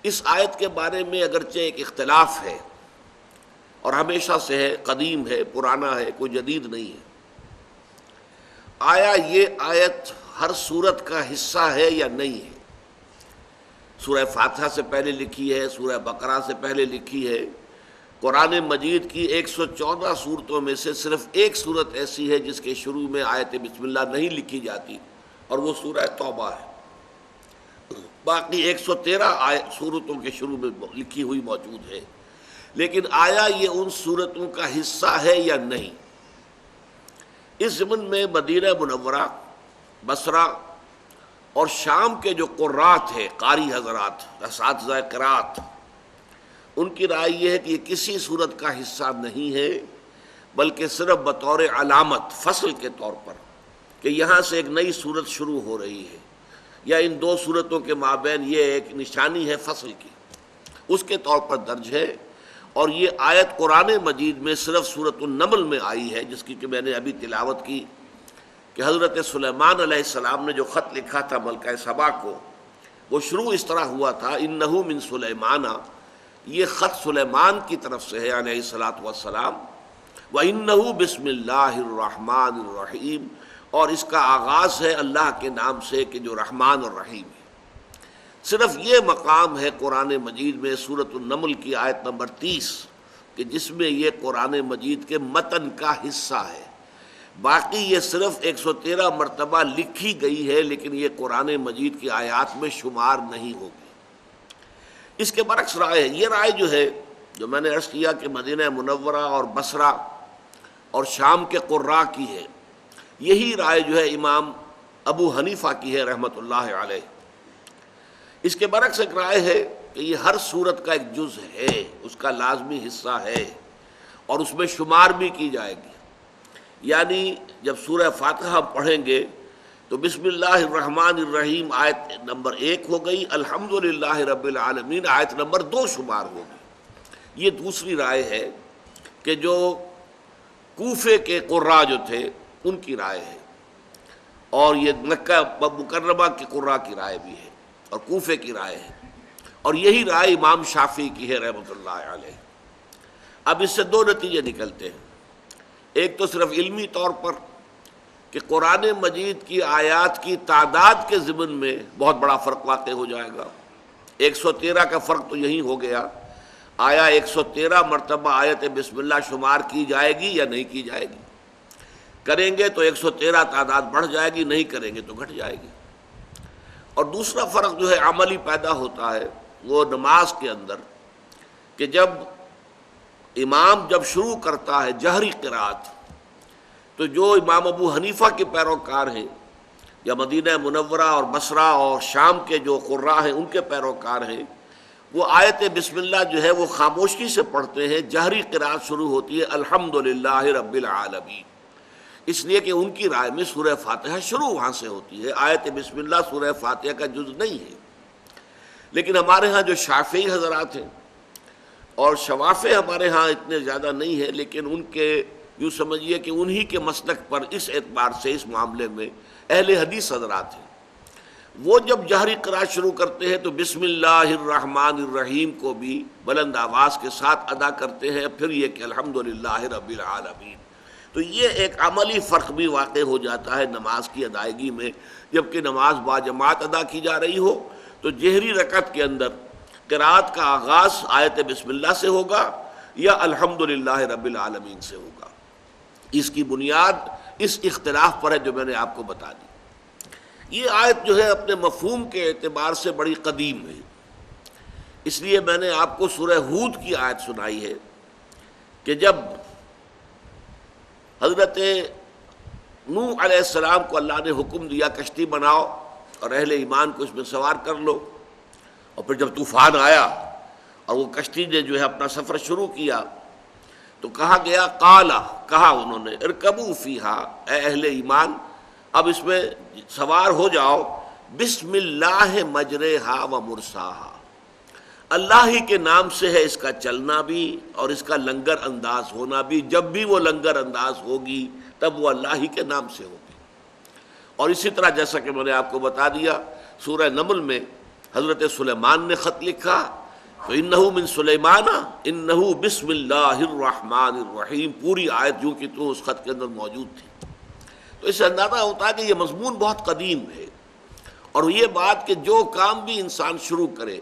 اس آیت کے بارے میں اگرچہ ایک اختلاف ہے اور ہمیشہ سے ہے، قدیم ہے، پرانا ہے، کوئی جدید نہیں ہے۔ آیا یہ آیت ہر سورت کا حصہ ہے یا نہیں ہے؟ سورہ فاتحہ سے پہلے لکھی ہے، سورہ بقرہ سے پہلے لکھی ہے۔ قرآن مجید کی 114 صورتوں میں سے صرف ایک صورت ایسی ہے جس کے شروع میں آیت بسم اللہ نہیں لکھی جاتی، اور وہ سورہ توبہ ہے۔ باقی 113 صورتوں کے شروع میں لکھی ہوئی موجود ہے۔ لیکن آیا یہ ان صورتوں کا حصہ ہے یا نہیں؟ اس ضمن میں مدینہ منورہ، بصرہ اور شام کے جو قرات ہیں، قاری حضرات، اساتذہ قرات، ان کی رائے یہ ہے کہ یہ کسی صورت کا حصہ نہیں ہے، بلکہ صرف بطور علامت، فصل کے طور پر، کہ یہاں سے ایک نئی صورت شروع ہو رہی ہے، یا ان دو صورتوں کے مابین یہ ایک نشانی ہے فصل کی، اس کے طور پر درج ہے۔ اور یہ آیت قرآن مجید میں صرف سورۃ النمل میں آئی ہے، جس کی کہ میں نے ابھی تلاوت کی، کہ حضرت سلیمان علیہ السلام نے جو خط لکھا تھا ملکہ سبا کو، وہ شروع اس طرح ہوا تھا، انہ من سلیمان، یہ خط سلیمان کی طرف سے ہے علیہ الصلاۃ والسلام، وانہ بسم اللہ الرحمن الرحیم، اور اس کا آغاز ہے اللہ کے نام سے کہ جو رحمان اور رحیم ہے۔ صرف یہ مقام ہے قرآن مجید میں سورۃ النمل کی آیت نمبر 30 کہ جس میں یہ قرآن مجید کے متن کا حصہ ہے۔ باقی یہ صرف 113 مرتبہ لکھی گئی ہے، لیکن یہ قرآن مجید کی آیات میں شمار نہیں ہوگی۔ اس کے برعکس رائے ہے، یہ رائے جو ہے، جو میں نے عرض کیا کہ مدینہ منورہ اور بصرہ اور شام کے قراء کی ہے، یہی رائے جو ہے امام ابو حنیفہ کی ہے رحمۃ اللہ علیہ۔ اس کے برعکس ایک رائے ہے کہ یہ ہر سورت کا ایک جز ہے، اس کا لازمی حصہ ہے، اور اس میں شمار بھی کی جائے گی۔ یعنی جب سورہ فاتحہ پڑھیں گے تو بسم اللہ الرحمن الرحیم آیت نمبر 1 ہو گئی، الحمدللہ رب العالمین آیت نمبر 2 شمار ہوگی۔ یہ دوسری رائے ہے کہ جو کوفے کے قراء جو تھے ان کی رائے ہے، اور یہ مکہ مکرمہ کے قراء کی رائے بھی ہے، اور کوفے کی رائے ہے، اور یہی رائے امام شافعی کی ہے رحمۃ اللہ علیہ۔ اب اس سے دو نتیجے نکلتے ہیں۔ ایک تو صرف علمی طور پر کہ قرآن مجید کی آیات کی تعداد کے ضمن میں بہت بڑا فرق واقع ہو جائے گا۔ 113 کا فرق تو یہی ہو گیا، آیا 113 مرتبہ آیت بسم اللہ شمار کی جائے گی یا نہیں کی جائے گی؟ کریں گے تو 113 تعداد بڑھ جائے گی، نہیں کریں گے تو گھٹ جائے گی۔ اور دوسرا فرق جو ہے عملی پیدا ہوتا ہے وہ نماز کے اندر، کہ جب امام شروع کرتا ہے جہری قرات، تو جو امام ابو حنیفہ کے پیروکار ہیں یا مدینہ منورہ اور بصرہ اور شام کے جو قراء ہیں ان کے پیروکار ہیں، وہ آیت بسم اللہ جو ہے وہ خاموشی سے پڑھتے ہیں۔ جہری قرات شروع ہوتی ہے الحمدللہ رب العالمین، اس لیے کہ ان کی رائے میں سورہ فاتحہ شروع وہاں سے ہوتی ہے، آیت بسم اللہ سورہ فاتحہ کا جز نہیں ہے۔ لیکن ہمارے ہاں جو شافعی حضرات ہیں، اور شوافع ہمارے ہاں اتنے زیادہ نہیں ہے، لیکن ان کے یوں سمجھیے کہ انہی کے مسلک پر اس اعتبار سے اس معاملے میں اہل حدیث حضرات ہیں، وہ جب جہری قرات شروع کرتے ہیں تو بسم اللہ الرحمن الرحیم کو بھی بلند آواز کے ساتھ ادا کرتے ہیں، پھر یہ کہ الحمدللہ رب العالمین۔ تو یہ ایک عملی فرق بھی واقع ہو جاتا ہے نماز کی ادائیگی میں۔ جبکہ نماز باجماعت ادا کی جا رہی ہو تو جہری رکعت کے اندر قرات کا آغاز آیت بسم اللہ سے ہوگا یا الحمدللہ رب العالمین سے ہوگا۔ اس کی بنیاد اس اختلاف پر ہے جو میں نے آپ کو بتا دی۔ یہ آیت جو ہے اپنے مفہوم کے اعتبار سے بڑی قدیم ہے، اس لیے میں نے آپ کو سورہ ہود کی آیت سنائی ہے کہ جب حضرت نوح علیہ السلام کو اللہ نے حکم دیا کشتی بناؤ اور اہل ایمان کو اس میں سوار کر لو، اور پھر جب طوفان آیا اور وہ کشتی نے جو ہے اپنا سفر شروع کیا تو کہا گیا قالا، کہا انہوں نے ارکبوا فیہا، اے اہل ایمان اب اس میں سوار ہو جاؤ، بسم اللہ مجریہا و مرساہا، اللہ ہی کے نام سے ہے اس کا چلنا بھی اور اس کا لنگر انداز ہونا بھی، جب بھی وہ لنگر انداز ہوگی تب وہ اللہ ہی کے نام سے ہوگی۔ اور اسی طرح جیسا کہ میں نے آپ کو بتا دیا سورہ نمل میں حضرت سلیمان نے خط لکھا تو انہو من سلیمان انہو بسم اللہ الرحمن الرحیم، پوری آیت جو کہ تو اس خط کے اندر موجود تھی۔ تو اس سے اندازہ ہوتا ہے کہ یہ مضمون بہت قدیم ہے، اور یہ بات کہ جو کام بھی انسان شروع کرے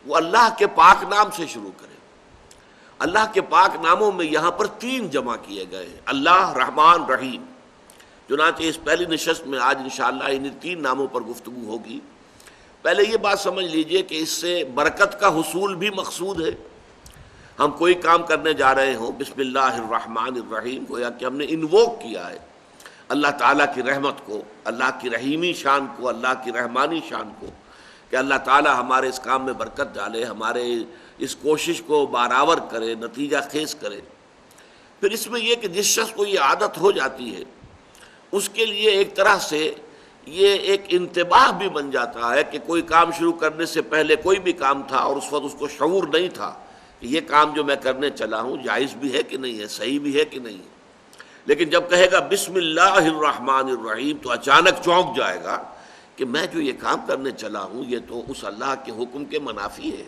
وہ اللہ کے پاک نام سے شروع کرے۔ اللہ کے پاک ناموں میں یہاں پر 3 جمع کیے گئے ہیں، اللہ، رحمان، رحیم۔ چنانچہ اس پہلی نشست میں آج انشاءاللہ ان 3 ناموں پر گفتگو ہوگی۔ پہلے یہ بات سمجھ لیجئے کہ اس سے برکت کا حصول بھی مقصود ہے۔ ہم کوئی کام کرنے جا رہے ہوں، بسم اللہ الرحمن الرحیم، گویا کہ ہم نے انووک کیا ہے اللہ تعالیٰ کی رحمت کو، اللہ کی رحیمی شان کو، اللہ کی رحمانی شان کو، کہ اللہ تعالیٰ ہمارے اس کام میں برکت ڈالے، ہمارے اس کوشش کو بارآور کرے، نتیجہ خیز کرے۔ پھر اس میں یہ کہ جس شخص کو یہ عادت ہو جاتی ہے اس کے لیے ایک طرح سے یہ ایک انتباہ بھی بن جاتا ہے کہ کوئی کام شروع کرنے سے پہلے کوئی بھی کام تھا اور اس وقت اس کو شعور نہیں تھا کہ یہ کام جو میں کرنے چلا ہوں جائز بھی ہے کہ نہیں ہے، صحیح بھی ہے کہ نہیں ہے، لیکن جب کہے گا بسم اللہ الرحمن الرحیم تو اچانک چونک جائے گا کہ میں جو یہ کام کرنے چلا ہوں یہ تو اس اللہ کے حکم کے منافی ہے،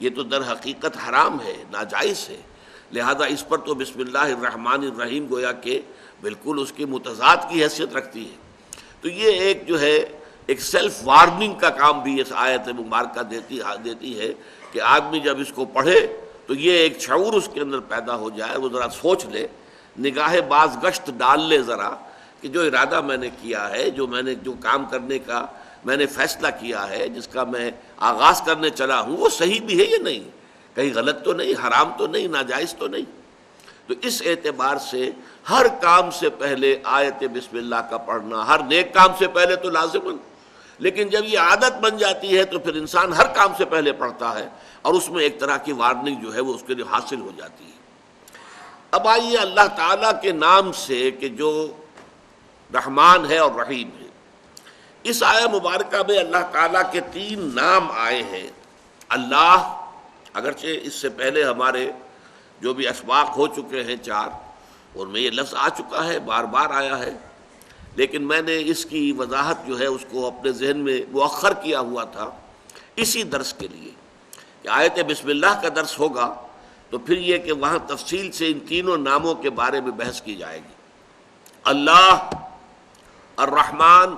یہ تو در حقیقت حرام ہے، ناجائز ہے، لہذا اس پر تو بسم اللہ الرحمن الرحیم گویا کہ بالکل اس کی متضاد کی حیثیت رکھتی ہے۔ تو یہ ایک جو ہے ایک سیلف وارننگ کا کام بھی اس آیت مبارکہ دیتی ہے کہ آدمی جب اس کو پڑھے تو یہ ایک شعور اس کے اندر پیدا ہو جائے، وہ ذرا سوچ لے، نگاہ باز گشت ڈال لے ذرا کہ جو ارادہ میں نے کیا ہے، جو کام کرنے کا میں نے فیصلہ کیا ہے، جس کا میں آغاز کرنے چلا ہوں، وہ صحیح بھی ہے یا نہیں، کہیں غلط تو نہیں، حرام تو نہیں، ناجائز تو نہیں۔ تو اس اعتبار سے ہر کام سے پہلے آیت بسم اللہ کا پڑھنا، ہر نیک کام سے پہلے تو لازماً، لیکن جب یہ عادت بن جاتی ہے تو پھر انسان ہر کام سے پہلے پڑھتا ہے، اور اس میں ایک طرح کی وارننگ جو ہے وہ اس کے لیے حاصل ہو جاتی ہے۔ اب آئیے اللہ تعالیٰ کے نام سے کہ جو رحمان ہے اور رحیم ہے، اس آیہ مبارکہ میں اللہ تعالیٰ کے 3 نام آئے ہیں۔ اللہ، اگرچہ اس سے پہلے ہمارے جو بھی اسباق ہو چکے ہیں 4، اور میں یہ لفظ آ چکا ہے، بار بار آیا ہے، لیکن میں نے اس کی وضاحت جو ہے اس کو اپنے ذہن میں مؤخر کیا ہوا تھا اسی درس کے لیے کہ آیت بسم اللہ کا درس ہوگا تو پھر یہ کہ وہاں تفصیل سے ان تینوں ناموں کے بارے میں بحث کی جائے گی۔ اللہ، الرحمن،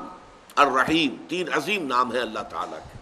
الرحیم، 3 عظیم نام ہیں اللہ تعالیٰ کے۔